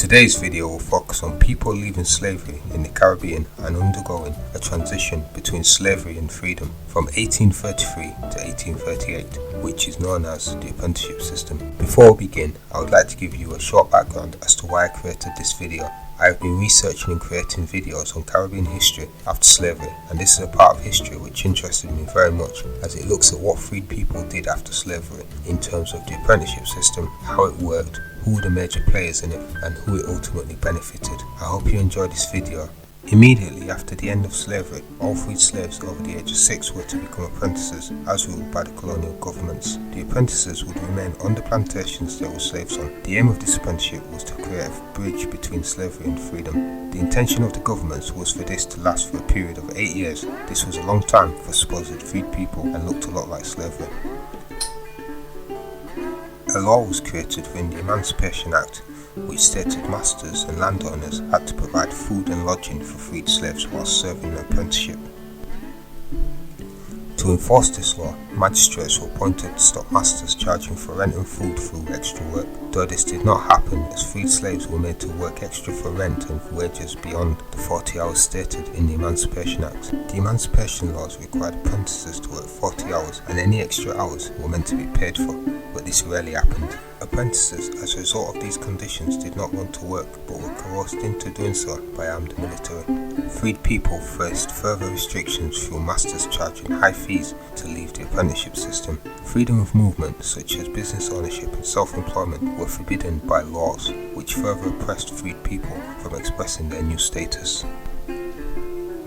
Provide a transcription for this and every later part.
Today's video will focus on people leaving slavery in the Caribbean and undergoing a transition between slavery and freedom from 1833 to 1838, which is known as the Apprenticeship System. Before we begin, I would like to give you a short background as to why I created this video. I have been researching and creating videos on Caribbean history after slavery, and this is a part of history which interested me very much, as it looks at what freed people did after slavery in terms of the apprenticeship system, how it worked, who were the major players in it, and who it ultimately benefited. I hope you enjoy this video. Immediately after the end of slavery, all freed slaves over the age of 6 were to become apprentices, as ruled by the colonial governments. The apprentices would remain on the plantations they were slaves on. The aim of this apprenticeship was to create a bridge between slavery and freedom. The intention of the governments was for this to last for a period of 8 years. This was a long time for supposed freed people and looked a lot like slavery. A law was created within the Emancipation Act, which stated masters and landowners had to provide food and lodging for freed slaves while serving an apprenticeship. To enforce this law, magistrates were appointed to stop masters charging for rent and food through extra work, though this did not happen as freed slaves were made to work extra for rent and for wages beyond the 40 hours stated in the Emancipation Act. The Emancipation laws required apprentices to work 40 hours, and any extra hours were meant to be paid for, but this rarely happened. Apprentices, as a result of these conditions, did not want to work but were coerced into doing so by armed military. Freed people faced further restrictions through masters charging high fees to leave the apprenticeship system. Freedom of movement, such as business ownership and self-employment, were forbidden by laws, which further oppressed freed people from expressing their new status.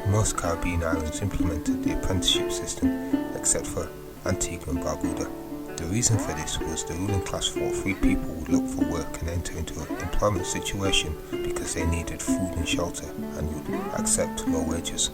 Most Caribbean islands implemented the apprenticeship system, except for Antigua and Barbuda. The reason for this was the ruling class thought freed people would look for work and enter into an employment situation because they needed food and shelter and would accept low wages.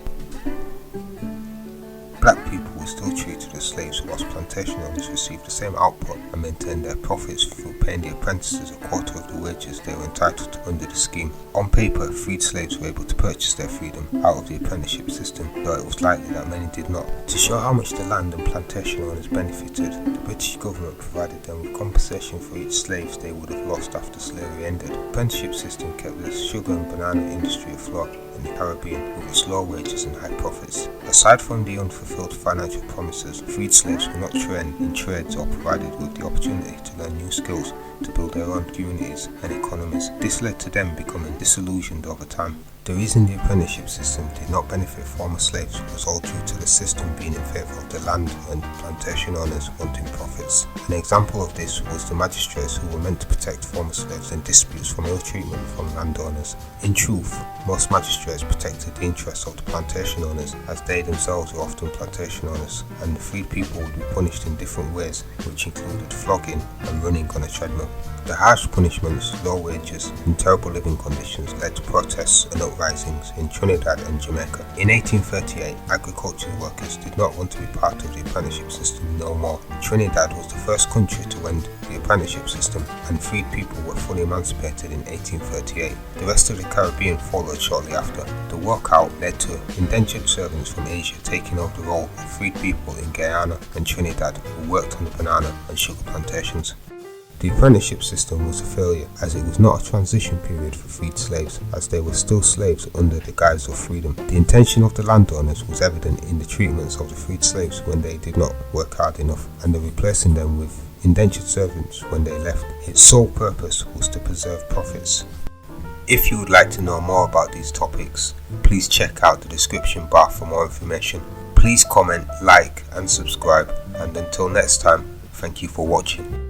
Black people were still treated as slaves, whilst plantation owners received the same output and maintained their profits through paying the apprentices a quarter of the wages they were entitled to under the scheme. On paper, freed slaves were able to purchase their freedom out of the apprenticeship system, though it was likely that many did not. To show how much the land and plantation owners benefited, the British government provided them with compensation for each slave they would have lost after slavery ended. The apprenticeship system kept the sugar and banana industry afloat in the Caribbean with its low wages and high profits. Aside from the unfulfilled financial promises, freed slaves were not trained in trades or provided with the opportunity to learn new skills to build their own communities and economies. This led to them becoming disillusioned over time. The reason the apprenticeship system did not benefit former slaves was all due to the system being in favour of the land and plantation owners wanting profits. An example of this was the magistrates who were meant to protect former slaves in disputes from ill treatment from landowners. In truth, most magistrates protected the interests of the plantation owners, as they themselves were often plantation owners, and the freed people would be punished in different ways, which included flogging and running on a treadmill. The harsh punishments, low wages, and terrible living conditions led to protests and uprisings in Trinidad and Jamaica. In 1838, agricultural workers did not want to be part of the apprenticeship system no more. Trinidad was the first country to end the apprenticeship system, and freed people were fully emancipated in 1838. The rest of the Caribbean followed shortly after. The walkout led to indentured servants from Asia taking over the role of freed people in Guyana and Trinidad who worked on the banana and sugar plantations. The apprenticeship system was a failure, as it was not a transition period for freed slaves, as they were still slaves under the guise of freedom. The intention of the landowners was evident in the treatments of the freed slaves when they did not work hard enough, and the replacing them with indentured servants when they left. Its sole purpose was to preserve profits. If you would like to know more about these topics, please check out the description bar for more information. Please comment, like and subscribe, and until next time, thank you for watching.